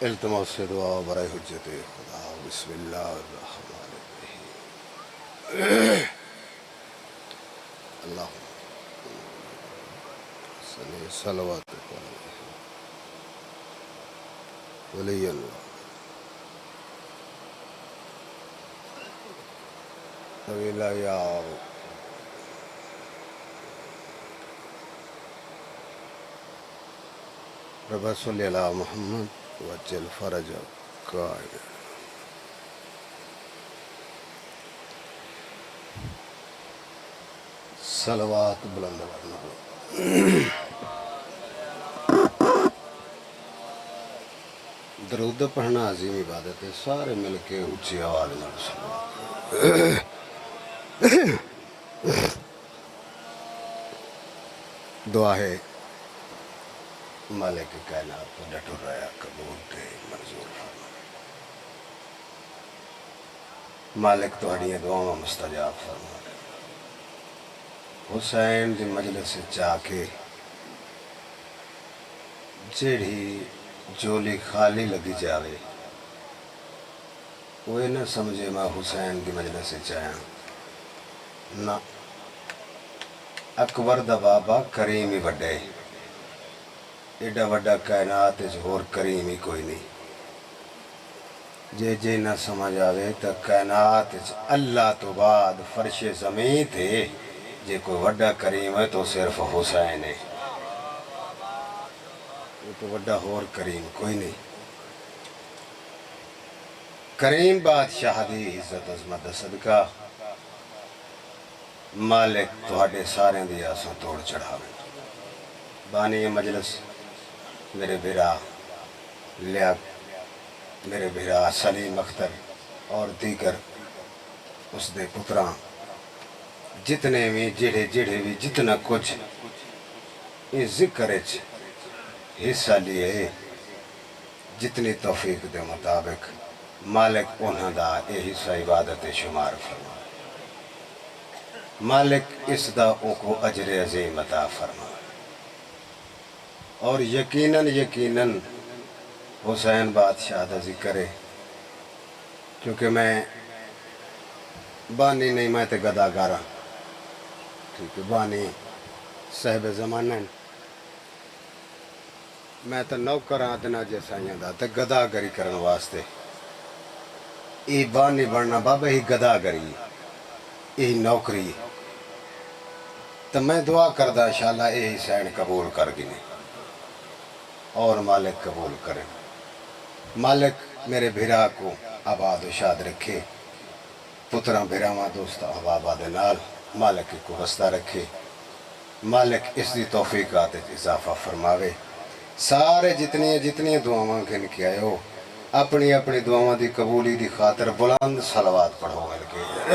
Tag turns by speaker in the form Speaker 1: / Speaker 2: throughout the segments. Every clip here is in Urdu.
Speaker 1: التماس سے دعا برائے حجت خدا بسم اللہ الرحمن الرحیم اللہ صلی صلوات ولی اللہ طویلہ یا رب صلی اللہ محمد وجل فرج قائم صلوات بلند ورنہ درود پڑھنا عظیم عبادت ہے سارے مل کے اونچی آواز میں صلوات دعا ہے مالک کائنات کو ڈٹو رہا قبول دے منظور فرما مالک تہاڈیاں دعاواں مستجاب فرما حسین دی مجلس چاہ کے جیڑی جولی خالی لگی جاوے وہ نہ سمجھے میں حسین دی مجلس چاہاں نہ اکبر دا بابا کریم ہی وڈے ایڈا وڈا کائنات ہور کریم ہی کوئی نہیں جے نہ سمجھ آوے تو کائنات اللہ تو بعد فرش زمین تھے جے کوئی وڈا کریم ہے تو صرف حسین ہے وہ تو وڈا ہور کریم کوئی نہیں کریم بادشاہ دی عزت عظمت صدقہ مالک تہاڈے سارے دی آساں توڑ چڑھاوے بانی مجلس میرے بھرا لیا میرے بھرا سلیم اختر اور دیگر اس دے پتراں جتنے بھی جڑے بھی جتنا کچھ اس ذکر حصہ لیے جتنی توفیق دے مطابق مالک انہاں دا اے حصہ عبادت شمار فرما مالک اس دا ان کو اجر عظیم عطا فرما اور یقیناً حسین بادشاہ دا ذکر ہے کیونکہ میں بانی نہیں میں تے گدا گارا ٹھیک ہے بانی صاحب زمانہ میں تے نوکر آدنا جیسائیاں دا تے گدا گری کرن واسطے ای بانی بڑھنا بابا ہی گدا گری ای نوکری تو میں دعا کردہ انشاءاللہ اے حسین قبول کر گنے اور مالک قبول کرے مالک میرے بھرا کو آباد و شاد رکھے پتران بھراواں دوست احبابہ دے نال مالک کو وسطہ رکھے مالک اس دی توفیقات اضافہ فرماوے سارے جتنی دعاواں گن کے آئے ہو اپنی دعاواں دی قبولی دی خاطر بلند صلوات پڑھو مل کے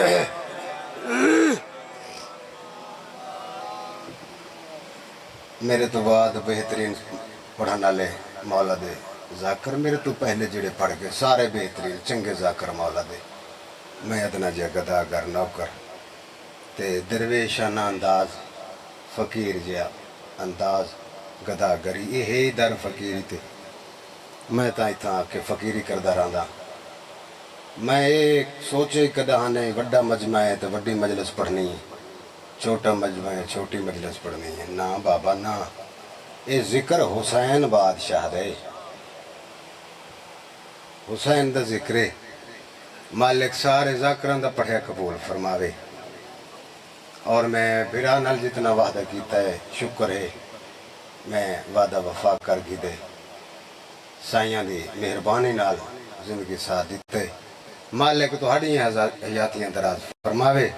Speaker 1: میرے تو بعد بہترین پڑھنا لے مولا دے ذاکر میرے تو پہلے جڑے پڑھ گئے سارے بہترین چنگے ذاکر مولا دے میں ادنا جا گدا گر نوکر تے درویشانہ انداز فقیر جا انداز گدا گری یہ ہے در فقیری تے میں تاں کہ فقیری کردہ رہندا میں ایک سوچے کدہ نہیں وڈا مجمع ہے تے وڈی مجلس پڑھنی ہے چھوٹا مجمع ہے چھوٹی مجلس پڑھنی ہے نا بابا نا اے ذکر حسین بادشاہ دے حسین دا ذکر مالک سارے ذاکران دا پڑھے قبول فرماوے اور میں بھرا نال جتنا وعدہ کیتا ہے شکر ہے میں وعدہ وفا کر گی دے سائیاں دی مہربانی نال زندگی ساتھ دیتے مالک تو ہڑی حیاتیاں دراز فرماوے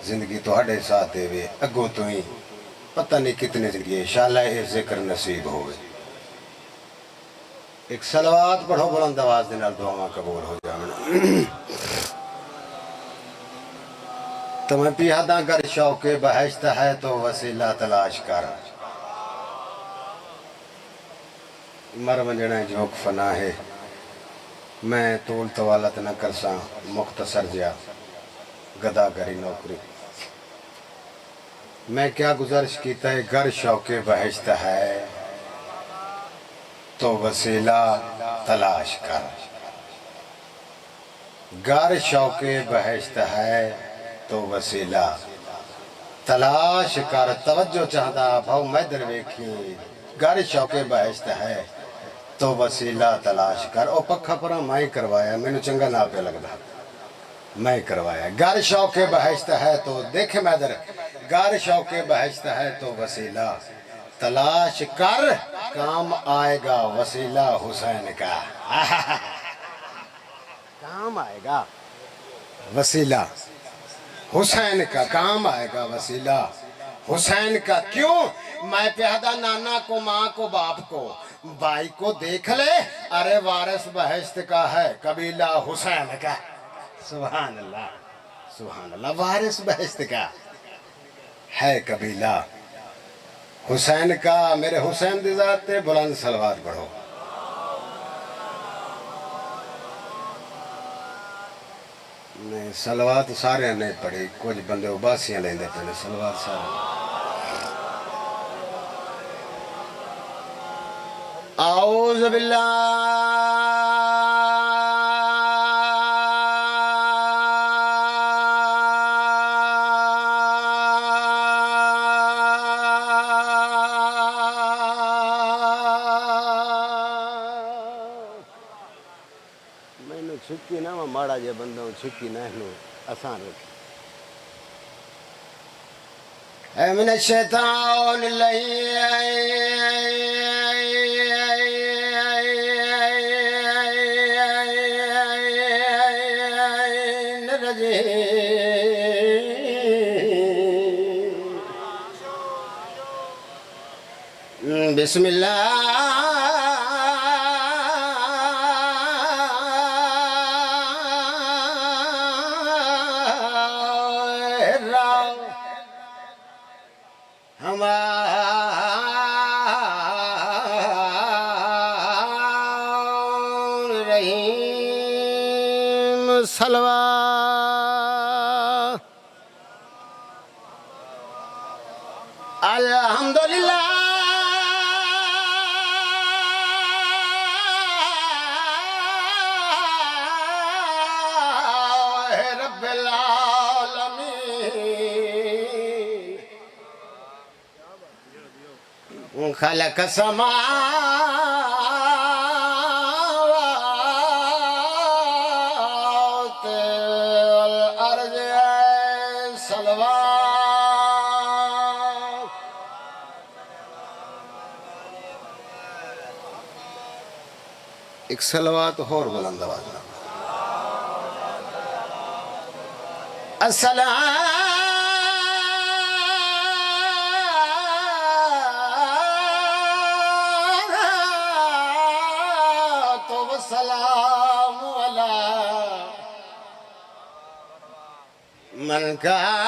Speaker 1: زندگی تو ہڑے ساتھ دے وے اگو تو ہی پتہ نہیں کتنے زندگی انشاءاللہ اے ذکر نصیب ہوئے ایک صلوات پڑھو بلند آواز دے نال دعاواں قبول ہو جانا تمہیں پیادہ گر شوق بہشت ہے تو وسیلہ تلاش کر مر ونجنا جھوک فنا ہے میں طول طوالت نہ کرساں مختصر جا گدا گری نوکری میں کیا گزارش کیتا ہے گر شوق بہشت ہے تو وسیلہ تلاش کر، گر شوق بہشت ہے تو وسیلہ تلاش کر۔ توجہ چاہتا بھاؤ میں در ویکھی، گر شوق بہشت ہے تو وسیلہ تلاش کر۔ او پکھا پرا میں کروایا، میں نے چنگا نہ پہ لگتا، میں کروایا۔ گر شوق بہشت ہے تو دیکھے میں در، گر شوق بہشت ہے تو وسیلہ تلاش کر، کام آئے گا وسیلہ حسین کا، کام آئے گا وسیلہ حسین کا، کام آئے گا وسیلہ حسین کا۔ کیوں؟ میں پیادہ نانا کو، ماں کو، باپ کو، بھائی کو دیکھ لے، ارے وارث بہشت کا ہے قبیلہ حسین کا۔ سبحان اللہ، سبحان اللہ، وارث بہشت کا ہے قبیلہ حسین کا۔ میرے حسین دی ذات تے بلند صلوات پڑھو۔ نہیں صلوات سارے نہیں پڑھی، کچھ بندے اباسیاں لیندے پہنے، صلوات سارے اعوذ میں نے چھکی نہ ماڑا جے بندوں چھکی نہ آسان رکھی۔ اے من الشیطان بسم اللہ رحیم صلوات الحمدللہ رب العالمین خلق السماوات والارض صلوات۔ ایک صلوات اور بلند آواز میں الصلاة والسلام علی من کان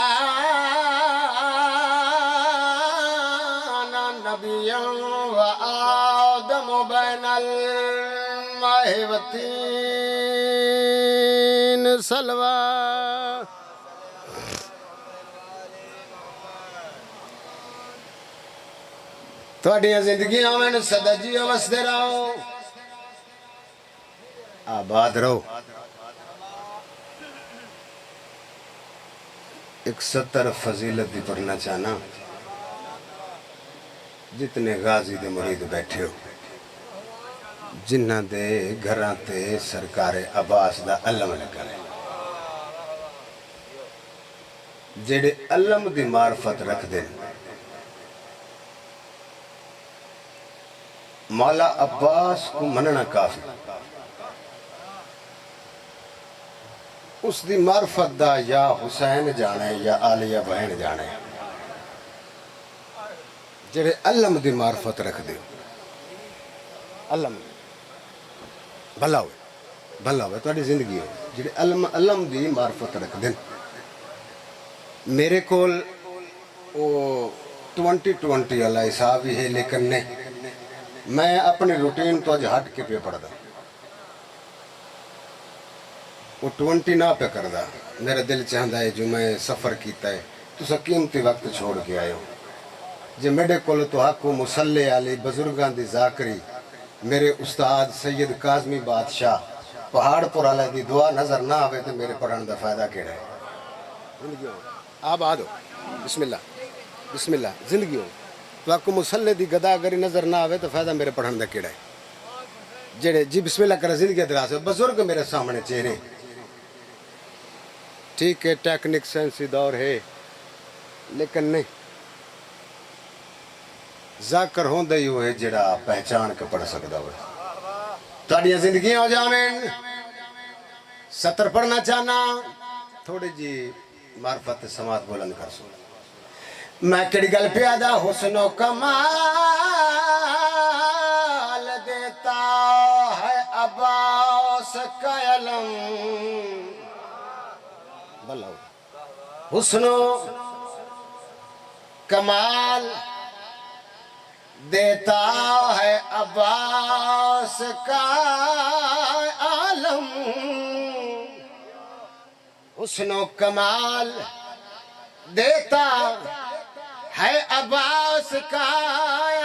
Speaker 1: نبیا وآدم بین الماء والطین صلوات۔ تھوڑیاں زندگیاں میں سدا جیو وسدے رہو، آباد رہو۔ ایک سطر فضیلت دی پڑھنا چاہنا، جتنے غازی دے مرید بیٹھے ہو، جنہ دے گھراں تے سرکار عباس دا علم لگا ہے، جڑے علم دی معرفت رکھ دیں، مولا عباس کو مننا کافی، اس دی معرفت دا یا حسین جانے یا آلیہ بہن جانے، جڑے علم دی معرفت رکھ دے، علم بھلا ہوئے تواڈی زندگی ہو، جڑے علم دی معرفت رکھ دیں۔ میرے کول وہ 2020 والا حساب ہی ہے، لیکن نہیں، میں اپنی روٹین تو اج ہٹ کے پہ پڑھدا، وہ 20 نہ پہ کردا۔ میرا دل چاہتا ہے جو میں سفر کیتا ہے تو قیمتی وقت چھوڑ کے آئے ہو، جے میرے کول تو حق مصلی علی بزرگاں دی ذاکری میرے استاد سید کاظمی بادشاہ پہاڑ پر والے دی دعا نظر نہ آوے تو میرے پڑھن دا فائدہ کیڑا ہے؟ زندگی ہو آباد ہو، بسم اللہ بسم اللہ، زندگی ہو تو آپ کو مسلح دی گداگری نظر نہ آوے تو فائدہ میرے پڑھن دا کیڑا ہے؟ جڑے جی بسم اللہ کرا زندگی دراز ہے، بزرگ میرے سامنے چہرے، ٹھیک ہے ٹیکنک سائنسی دور ہے لیکن نہیں، ذاکر ہوندہ ہی ہوئے جڑا پہچان کے پڑھ سکتا ہوئے. تاڑیاں زندگیاں ہو جامین، ستر پڑھنا چاہنا تھوڑی جی معرفت سماعت بلند کر سو. میں کڑی گل پیادہ حسن و کمال دیتا ہے عباس کا علم. بلاؤ حسن و کمال دیتا ہے عباس کا عالم. حسن و کمال دیتا ہے عباس کا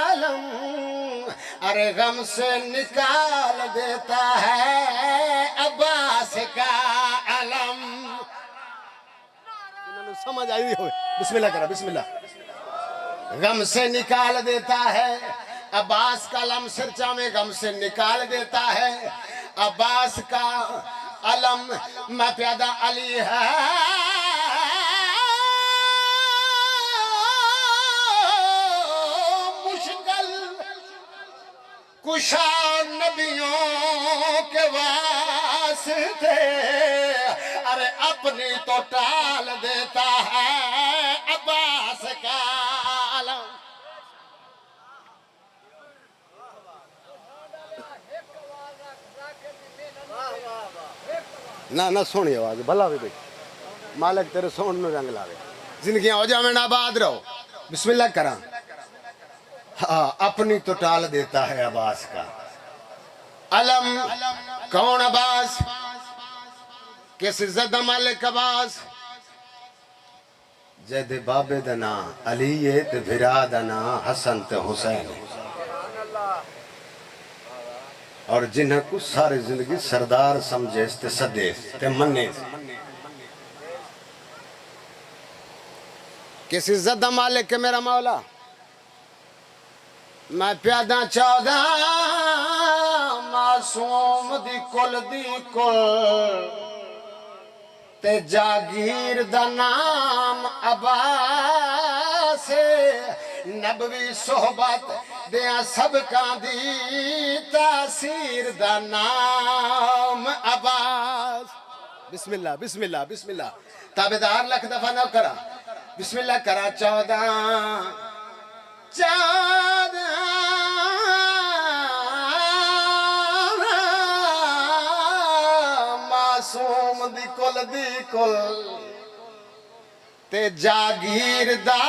Speaker 1: عالم. ارے غم سے نکال دیتا ہے عباس کا علم. سمجھ آئی ہوئے بسم اللہ کرا بسم اللہ. غم سے نکال دیتا ہے عباس کا علم، سرچہ میں غم سے نکال دیتا ہے عباس کا علم. میں پیادہ علی ہے مشکل کشا نبیوں کے واسطے. ارے اپنی تو ٹال دیتا ہے عباس کا علم. نہ سونی آواز بھلا بھی بھائی مالک تیرے سون میں رنگ لاوے. زندگیاں ہو جامین آباد رہو بسم اللہ کرا. ہاں اپنی تو ٹال دیتا ہے عباس کا علم. کون عباس؟ کس زدہ مالک عباس؟ جد بابے دنا علی تے بھرا دنا حسن تے حسین. اور جنہیں کو ساری زندگی سردار سمجھے تے صدے تے منے. کسی زدہ مالک میرا مولا میں پیادہ چودہ معصوم دی کل تے جاگیر دا نام عباس. نبوی صحبت دیاں سب کان دی تاثیر دا نام عباس. بسم اللہ بسم اللہ بسم اللہ. تابدار لکھ دفعہ نہ کرا بسم اللہ کرا. چودہ معصوم دی کل تے جاگیر دا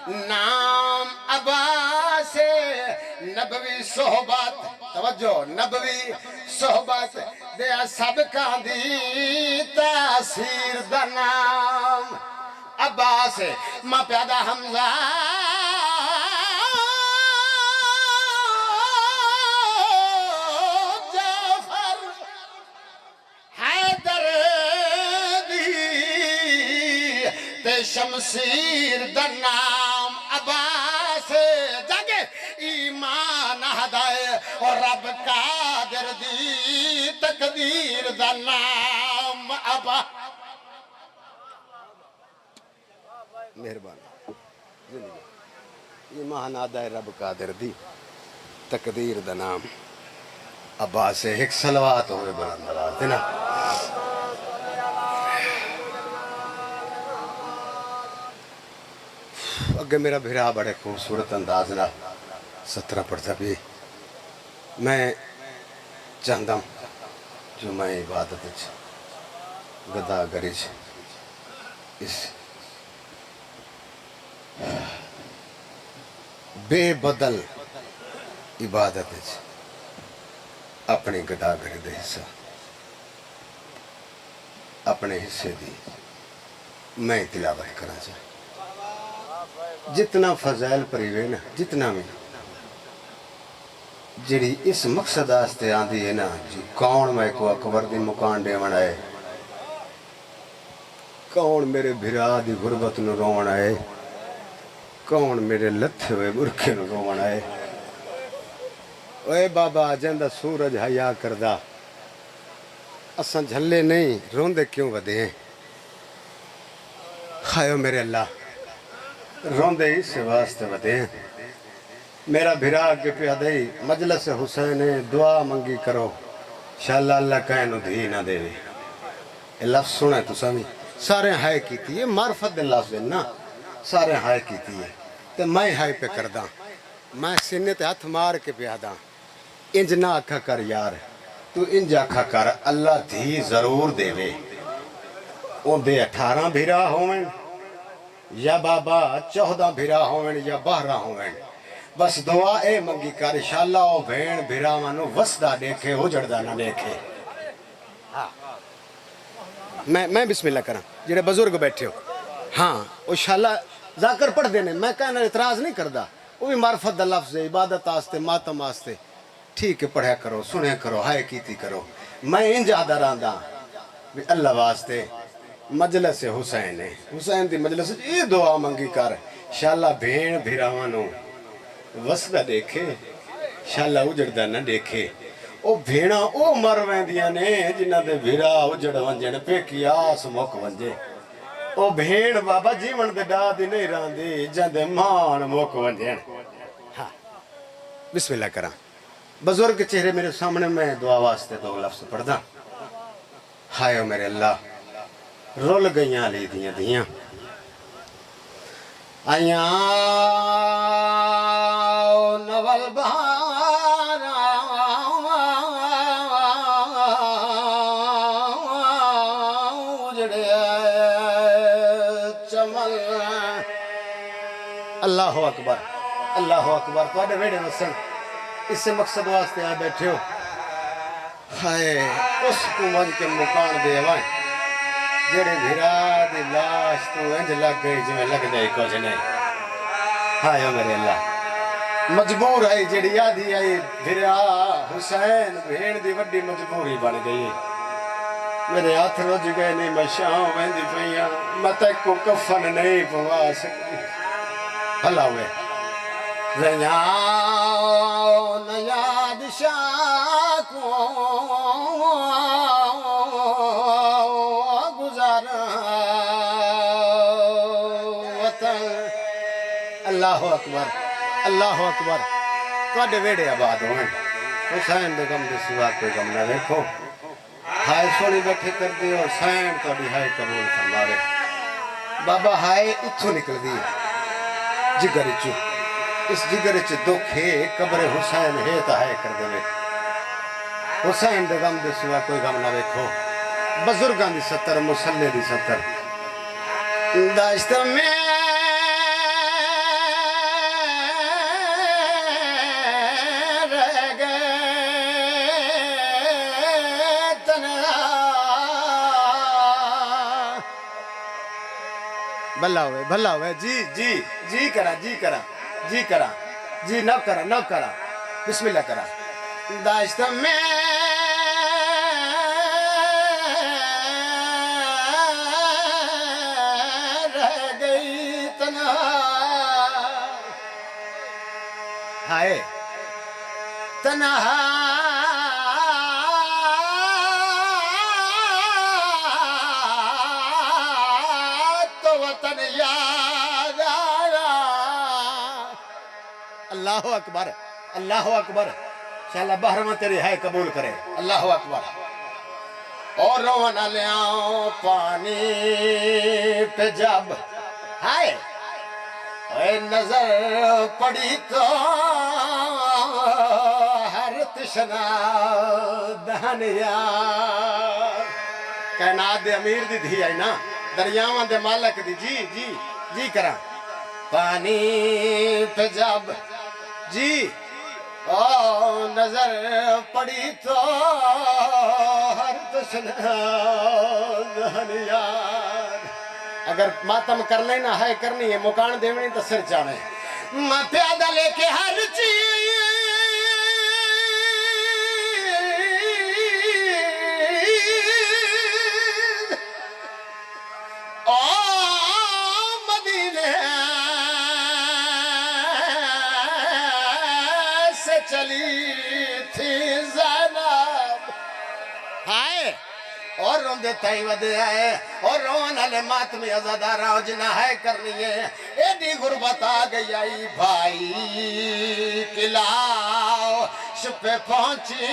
Speaker 1: نام عباس. نبوی صحبت توجہ نبوی صحبت دیا سب کان دی تاثیر دا نام عباس. ماں پیادہ حمزہ جعفر حیدر دی تے شمشیر دا نام عباس. جاگے ایمان ہدائے اور رب قادر دی تقدیر دا نام عباس. مہربان زندگی ایمان آدھائے رب قادر دی تقدیر دا نام عباس. ایک صلوات ہوئے بلند آواز دینا. اگر میرا بھرا بڑے خوبصورت انداز نہ سترہ پڑھتا بھی میں چاہتا ہوں جو میں عبادت گدا گریج اس بے بدل عبادت اپنے گدا گری دے حصہ اپنے حصے دی میں تلاوت کرنا چاہتا. جتنا فضائل پریوے نا جتنا میں جڑی اس مقصد آستے آندھی ہے نا جی کون میں کو اکبر دی مکان دے ہے کون میرے بھرا دی غربت نو روون ہے کون میرے لتھے ہوئے برکھے نو روون ہے اے بابا جندہ سورج حیا کردہ اساں جھلے نہیں روندے کیوں ودے ہیں خائیو میرے اللہ روندے اس سے واسطے ودے ہیں میرا بھرا کے پیادئی مجلس حسین دعا منگی کرو شاءاللہ اللہ کہنو دھی نہ دے یہ لفظ سنے تو سمی سارے ہائے کیتی ہے معرفت دے لفظ ہے نا سارے ہائے کیتی ہے تو میں ہائے پہ کرداں میں سینے تے ہاتھ مار کے پیاداں انج نہ آکھا کر یار تو انج آکھا کر اللہ دھی ضرور دے وے اون دے 18 بھرا ہوئن یا بابا 14 بھرا ہوئن یا 12 ہوئن بس دعا اے منگی کر انشاءاللہ او بھین بھرا منو وسدہ دیکھے اجڑدہ نہ دیکھے میں بسم اللہ کروں جڑے بزرگ بیٹھے ہو ہاں انشاءاللہ ذاکر پڑھ دینے میں کہنا اعتراض نہیں کردہ وہ بھی معرفت دا لفظ ہے عبادت آستے ماتم آستے ٹھیک ہے پڑھیا کرو سنے کرو ہائے کیتی کرو میں انجا دراندہ بھی اللہ واسطے مجلس حسین ہے حسین دی مجلس یہ دعا منگی کر انشاءاللہ بھین بھراوانو وسدہ دیکھے انشاءاللہ اجڑدہ نہ دیکھے او بھیڑا او مر ویندیاں نے جنہ دے بھیڑا اجڑ ونجن پہ کی آس مک ونجے او بھیڑ بابا جیون دے ڈادی نہیں راندی جندے مان مک ونجن ہاں بسم اللہ کرام بزرگ چہرے میرے سامنے میں دعا واسطے دو لفظ پڑھدا ہائے میرے اللہ رول گئیاں لی دیاں دیاں آیاں نول بہارا اجڑے چمل اللہ اکبر تو آڈے ویڑے وسن اس سے مقصد واسطے آئے بیٹھے ہو ہائے اس کو من کے مکان دے وائیں جڑے بھرا دی لاش تو انج لگ گئی جو میں لگ جائے کچھ نہیں ہائے میرے اللہ مجبور آئی جڑی آدھی آئی بھرا حسین بھیڑ دی وڈی مجبوری بن گئی میرے ہاتھ رج گئے نہیں میں شاہوں ویندی پہیاں میں تک کو کفن نہیں پوا سکتی بھلا ہوئے ریاں نیاد شاہ کو اللہ اکبر تو آڈے ویڑے آباد ہوئیں حسین دے غم دے سوا کوئی غم نہ دیکھو ہائے سونی بیٹھے کر دی اور حسین تو بھی ہائے قبول فرماوے بابا ہائے اتھو نکل دی جگر چو اس جگر چو دکھ ہے قبر حسین ہے تا ہائے کر دے حسین دے غم دے سوا کوئی غم نہ دیکھو بزرگان دی ستر مسلح دی ستر داشت میں بھلا ہوئے جی کرا جی نو کرا بسم اللہ کرا داشت میں رہ گئی تنہا ہائے تنہا اللہ اکبر انشاءاللہ بہرمہ تیری ہے قبول کرے اللہ اکبر اور رونا لے آؤں پانی پہ جب ہائے اے نظر پڑی تو ہر تشنا دہنیا کائنات دے امیر دی دھی آئی نا دریاوان دے مالک دی جی کرا پانی پہ جب جی نظر پڑی تو ہر تشنا دہنیار اگر ماتم کر لینا ہے کرنی ہے مکان دیونی تو سر چاہنے میں پیادہ لے کے ہر چیز اور روندے تائی ودے آئے اور رون علی ماتمی ازادارہ جنہ ہے کرنی ہے ایڈی غربت آ گئی آئی بھائی کلاؤ شپے پہنچی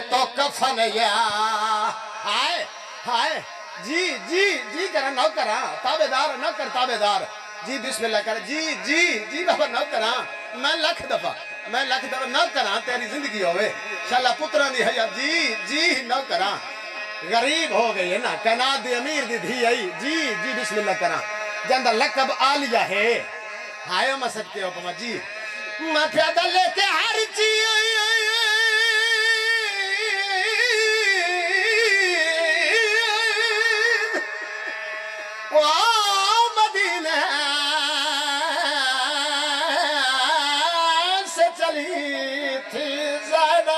Speaker 1: تو کفن یا ہائے ہائے جی کرا نو کرا تابدار نو کر تابدار جی بسم اللہ کر جی بابا نو کرا میں لکھ دفعہ نو کرا تیری زندگی ہوئے شاءاللہ پتران دی حیات جی نو کرا غریب ہو گئی ہے نا کائنات دی امیر دی دھی آئی جی بسم اللہ کرا جندہ لقب آلیہ ہے ہائے میں سکتے ہو پما جی میں پیادہ لے کے ہر چیز مدینہ سے چلی تھی زینب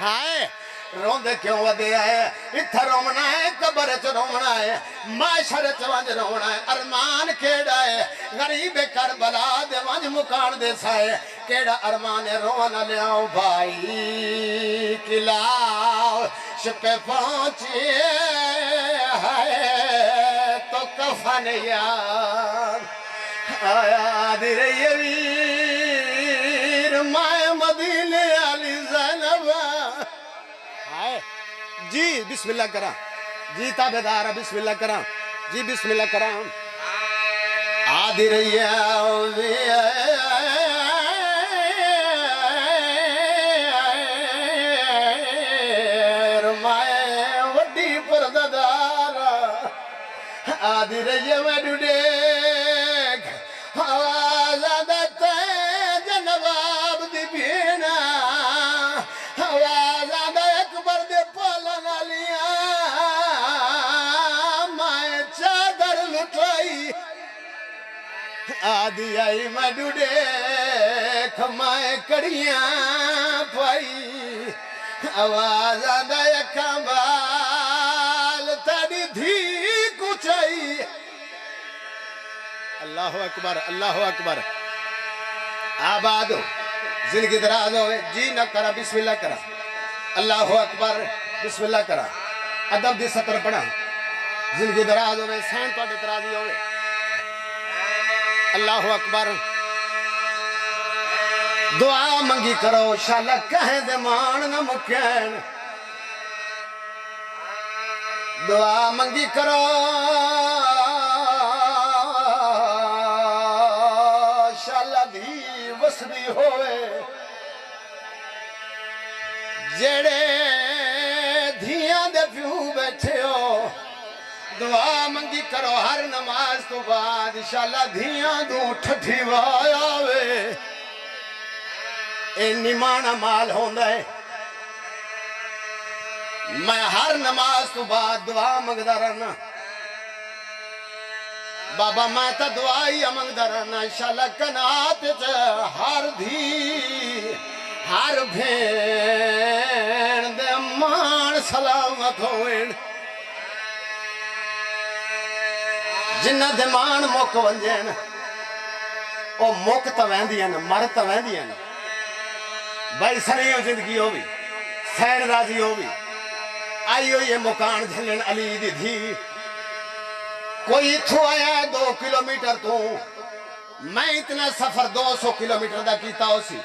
Speaker 1: ہائے روندے کیوں ودے آئے اتھا رومنا ہے قبر چ رومنا ہے معاشر چ ونج رومنا ہے ارمان کیڑا ہے غریب کربلا دے ونج مکان دے سائے کیڑا ارمان رون لیاؤ بھائی کلاؤ شپے پہنچی ہے تو کفن یار آیا دیر یویر مائے مدینے علی زینب جی بسم اللہ کرا جی تابدارہ بسم اللہ کرا جی بسم اللہ کرا آدھی رہی رمائے وڈی پرددارہ آدھی رہی میں ڈوڈیک آواز آدھتا جنواب دی بھینا آواز آدھا اکبر دے پالنا لیا مائے چادر لٹائی آدھی آئی میں ڈوڈیک مائے کڑیاں پائی آواز آدھا یکاں بال تیری دھی کچھائی اللہ اکبر آباد ہو زندگی دراز ہوئے جی نہ کرا بسم اللہ کرا اللہ اکبر بسم اللہ کرا ادب دی سطر پڑھا زندگی دراز ہوئے سین تو اڈے ترازی ہوئے اللہ اکبر دعا منگی کرو شاءاللہ کہیں دے مان نہ مکین دعا منگی کرو شاءاللہ دی وسدی ہوئے جڑے دھیاں دے پیو بیٹھے ہو دعا منگی کرو ہر نماز تو بعد انشاءاللہ دھیاں دو ٹھٹھی وایا وے اے نمانا مال ہوندہ ہے میں ہر نماز تو بعد دعا منگدہ رہنا بابا میں تا دعائی منگدہ رہنا انشاءاللہ کنات ہر دھی ہر بھین دے مان سلامت ہوئن جنہ دے مان موک ونجین او موک تا ویندین مر تا ویندین بھائی سنیو زندگی ہوئی سین راضی ہوئی آئیو یہ مکان جھلن علی دی دھی کوئی تھو آیا 2 کلومیٹر تو میں اتنا سفر 200 کلومیٹر دا کیتا ہو سی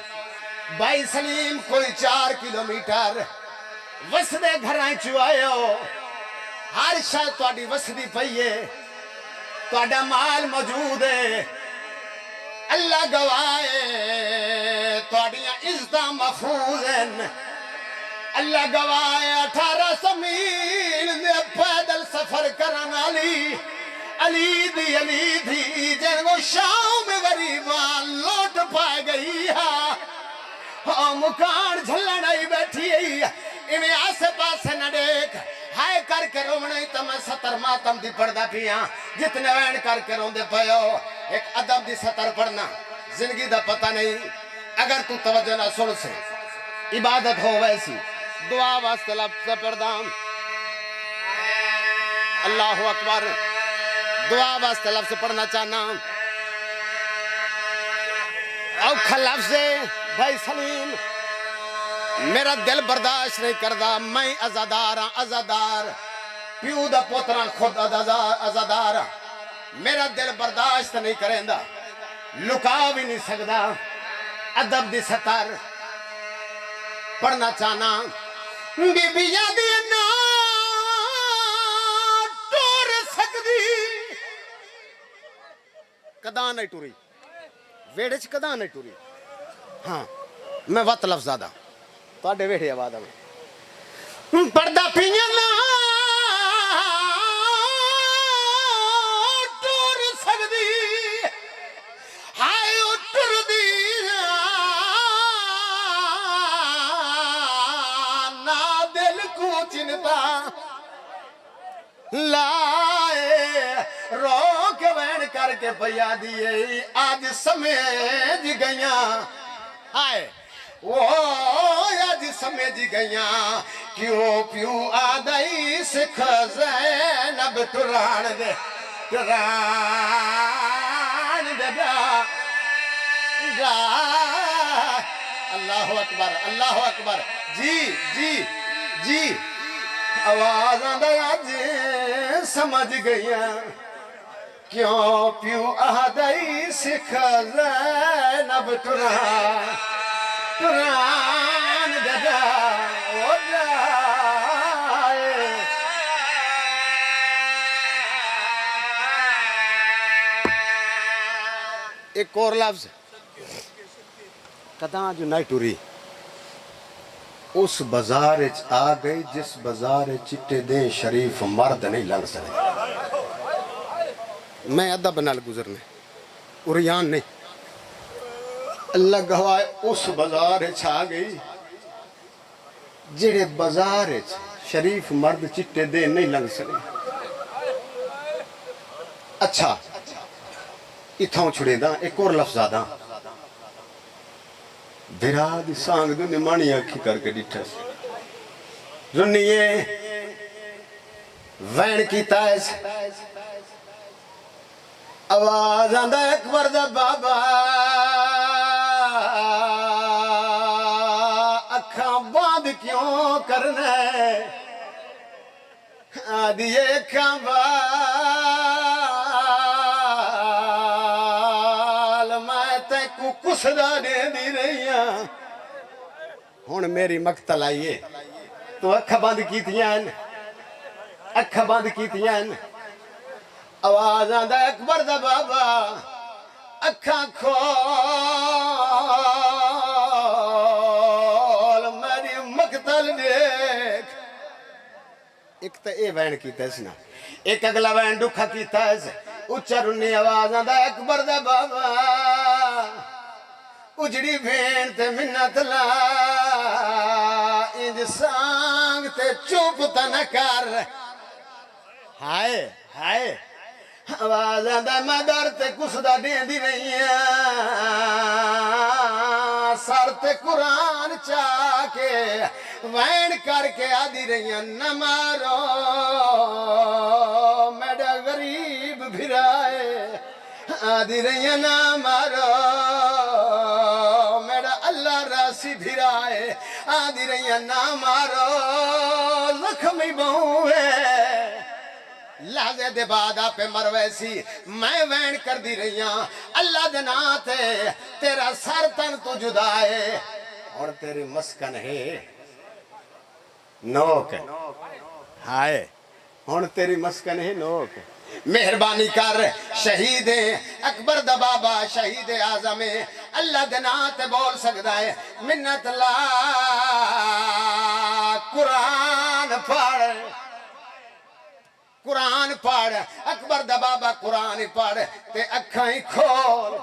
Speaker 1: بھائی سلیم کوئی 4 کلومیٹر وسدے گھرائیں چوائے ہو ہر شاید توڑی وسدی پئیے توڑا مال موجود ہے اللہ گوائے توڑیاں عزتہ محفوظ ہیں اللہ گوائے 1800 میل دے پیدل سفر کرن علی دی جن کو شام غریبان لوٹ پائے گئی مکان جھلن آئی بیٹھی انہیں آسے پاسے نہ دیکھ ہائے کر کے رومنے تو میں سطر ماتم دی پڑھدا پیاں جتنے وین کر کے روندے پیو ایک ادب دی سطر پڑھنا زندگی دا پتہ نہیں اگر تو توجہ نہ سن سے عبادت ہو ویسی دعا واسطے لفظ پردام اللہ اکبر دعا واسطے لفظ پڑھنا چاہنا اوکھا لفظ بھائی سلیم میرا دل برداشت نہیں کردا میں ازادار ہاں ازادار پیو دا پوترا خود ازادار ہاں میرا دل برداشت نہیں کریندا لکا بھی نہیں سکدا ادب دی ستر پڑھنا چاہنا بی بی یادی نا ٹور سکدی کداں نہیں ٹوری ویڑے چ کداں نہیں ٹوری ہاں میں وط لفظ زیادہ تواڈے ویڑے آواز میں پردہ پیاں نا ٹور سکدی ہائے او ٹردی نا دل کو چنتا لائے رو کے وین کر کے پیا دیئے آج سمجھ گئیاں ہائے وہ آج سمجھ گئیاں کیوں پیوں آدائی سکھ زینب ٹران دے گا اللہ اکبر اللہ اکبر جی جی جی آواز آدھا جی سمجھ گئیاں کیوں پیوں آدھائی سکھ زینب ٹران ددا او جائے ایک اور لفظ کداں جو نہیں ٹوری اس بازار آ گئی جس بازار چٹے دیں شریف مرد نہیں لنگ سکے میں ادب نال گزرنے اریان نہیں اللہ گواہ اس بازار آ گئی جڑے بازار شریف مرد چٹے دیں نہیں لنگ سکے اچھا اتھاں چھڑے دا ایک اور لفظ آدھا بھرا دی سانگ دو نمانی آکھی کر کے ڈٹھا سی رنیے وین کی تائز آواز آندہ اکبر دا بابا اکھاں باندھ کیوں کرنے آدھی اکھاں کسدا دے دی رہیاں ہون میری مقتل آئیے تو اکھا بند کیتیاں اکھا بند کیتیاں آواز آندہ اکبر دا بابا اکھا کھول میری مقتل دیکھ ایک تا اے وین کیتا ہے سنا ایک اگلا وین ڈکھا کیتا ہے اچھا رنی آواز آندہ اکبر دا بابا اجڑی بھین تے منت لا انج سانگ تے چوپ تا نہ کر ہائے ہائے آواز آندہ مدر تے کسدا دین دی رہیاں سر تے قرآن چاہ کے وین کر کے آدھی رہیاں نہ مارو میڈا غریب بھرائے آدھی رہیاں نہ مارو اللہ راسی بھرائے آدھی رہیاں نہ مارو زخمی بہوے لازے دے بادا پہ مرویسی میں وین کر دی رہیاں اللہ دنا تے تیرا سر تن تو جدائے اور تیری مسکن ہے نوک ہائے اور تیری مسکن ہے نوک مہربانی کر شہید اکبر دا بابا شہید اعظم اللہ دنا تے بول سکتا ہے منت لا قرآن پڑھ اکبر دا بابا قرآن پڑھ تے اکھائیں کھول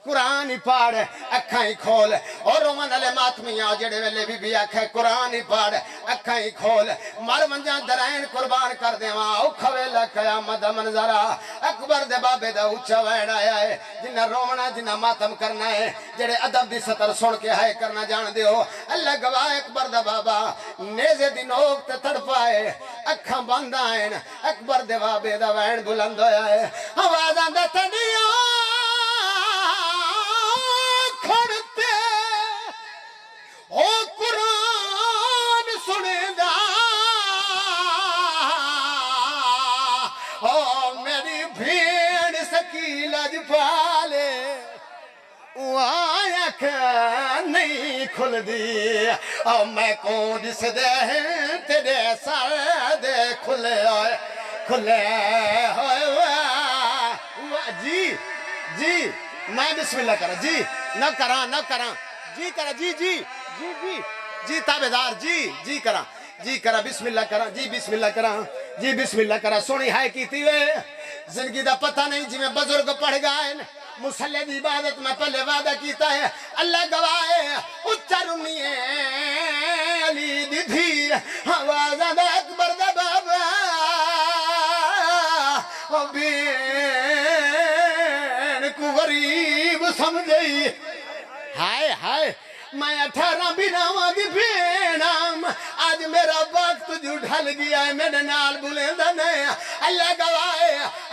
Speaker 1: قرآن پڑھ اکھائیں کھول اور رومن علی ماتمیاں جڑے ویلے بی آکھے قرآن پڑھ اکھائیں کھول مر منجاں درائن قربان کر دیواں اوکھا ویلا قیامت دا منظرہ اکبر دے بابے دا اونچا وین آیا ہے جنہ رومنا جنہ ماتم کرنا ہے جڑے ادب دی سطر سن کے ہائے کرنا جان دیو اللہ گواہ اکبر دا بابا نیزے دی نوک تے تڑپائے اکھاں بند آئین اکبر دے بابے دا وین بلند ہویا ہے آواز آندہ تنیاں آنکھ نہیں کھل دی اور میں کو جس دے تیرے سر دے کھلے ہوئے کھلے ہوئے جی جی میں بسم اللہ کرا جی نہ کرا جی کرا جی جی جی جی جی تابدار جی کرا بسم اللہ کرا جی بسم اللہ کرا جی بسم اللہ کرا سونی ہے کیتی وے زندگی دا پتہ نہیں جی میں بزرگ پڑھ گئے مسلح دی عبادت میں پہلے وعدہ کیتا ہے اللہ گواہ اچھا رمی علی دی تھی آواز دا اکبر دا بابا بین کو غریب سمجھئی ہائے میں 18 بناواں دی بینام آج میرا وقت جو ڈھل گیا ہے میرے نال بلیندہ نہیں اللہ گواہ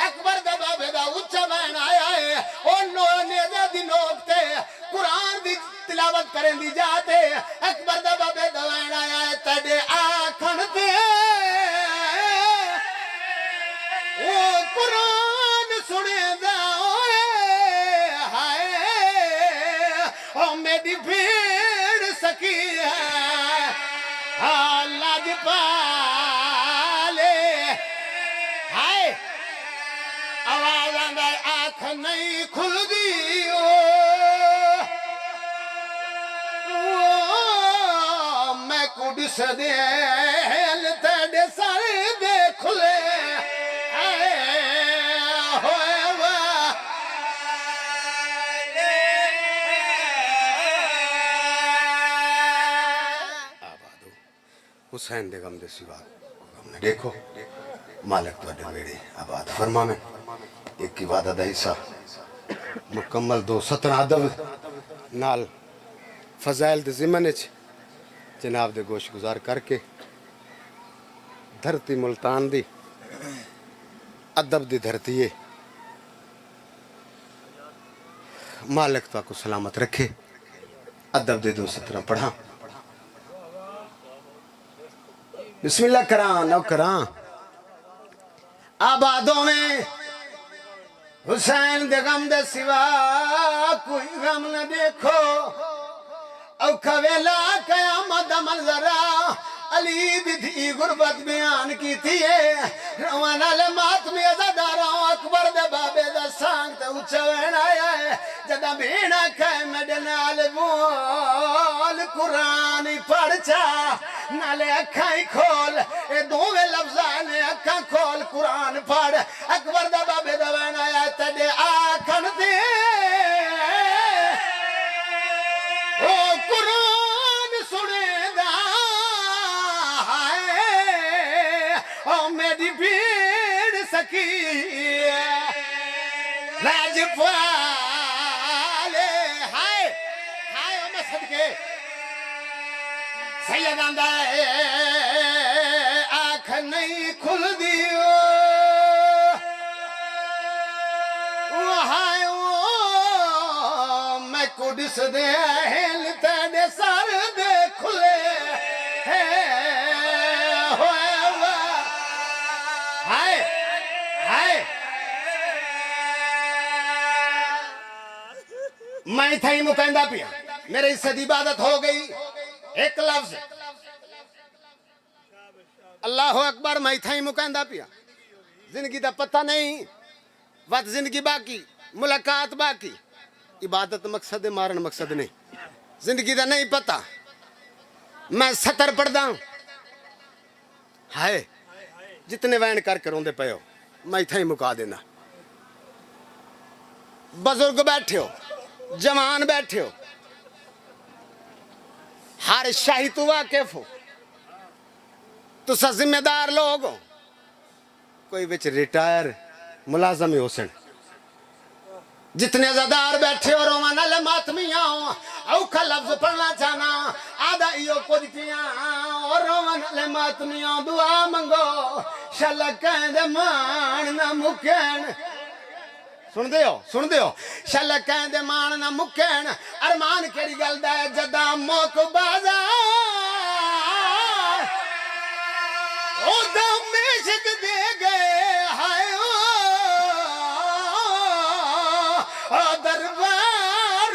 Speaker 1: اکبر دا بابے دا اچھا بین آیا ہے اور نیزہ دی نوکتے قرآن دی تلاوت کریں دی جاتے اکبر دا بابے دا بین آیا ہے تیڑے آکھن تے وہ قرآن سنے دا ہائے اور میری بھیڑ سکی ہے لاج پالے ہائے آواز آندہ آنکھ نہیں کھل دی میں کڑس دیل تیڑے سارے دے کھلے حسین دے غم دے سوا دیکھو مالک تو اڈے ویڑے آباد فرما میں ایک کی وعدہ دا حصہ مکمل 217 ادب نال فضائل دے زمنے جناب دے گوش گزار کر کے دھرتی ملتان دی ادب دی دھرتی ہے مالک تو کو سلامت رکھے ادب دے 217 پڑھا بسم اللہ کران نو کران آبادوں میں حسین دے غم دے سوا کوئی غم نہ دیکھو اوکھا ویلا قیامت منظرہ علی دی تھی غربت بیان کی تھی روانا لے ماتمی ازاداروں اکبر دے بابے دا سانگ تے اچھا وین آیا ہے جدہ بینا کھائے میڈے نال بول قرآن پڑھ چا نالے اکھائیں کھول اے دوویں لفظانے اکھاں کھول قرآن پڑھ اکبر دا بابے دا وین آیا ہے تیڑے آکھن دے او قرآن سنے دا او میری بھیڑ سکی لاج پالے ہائے او میں صدقے سید آندہ آنکھ نہیں کھل دیو ہائے میں کڑس دے ہل تیڑے سار دے کھلے میں تھا ہی مکندہ پیا میرے اس سے عبادت ہو گئی ایک لفظ اللہ اکبر میں تھا ہی مکندہ پیا زندگی دا پتہ نہیں وقت زندگی باقی ملاقات باقی عبادت مقصد مارن مقصد نہیں زندگی دا نہیں پتہ میں 70 پڑھ ہوں ہائے جتنے وین کر روندے پے ہو میں تھا ہی مکا دینا بزرگ بیٹھے ہو جوان بیٹھے ہو ہر شاہی تو واقف ہو تو سا ذمہ دار لوگ ہو کوئی بچ ریٹائر ملازم ہی ہو سن جتنے زدار بیٹھے ہو رومانہ لے ماتمیاں ہو اوکھا لفظ پڑھنا چاہنا آدھا ایو کچھ کیا اور رومانہ لے ماتمیاں دعا منگو شلک کہیں دے مان نہ مکین سن دے ہو شلک کہیں دے مان نہ مکین ارمان کیڑی گل دے جدا موک بازار او دم عشق دے گئے ہائے دربار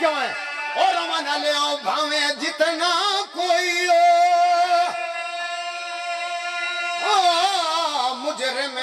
Speaker 1: کیوں ہے اور روانہ لے آؤ بھاویں جتنا کوئی ہو مجرم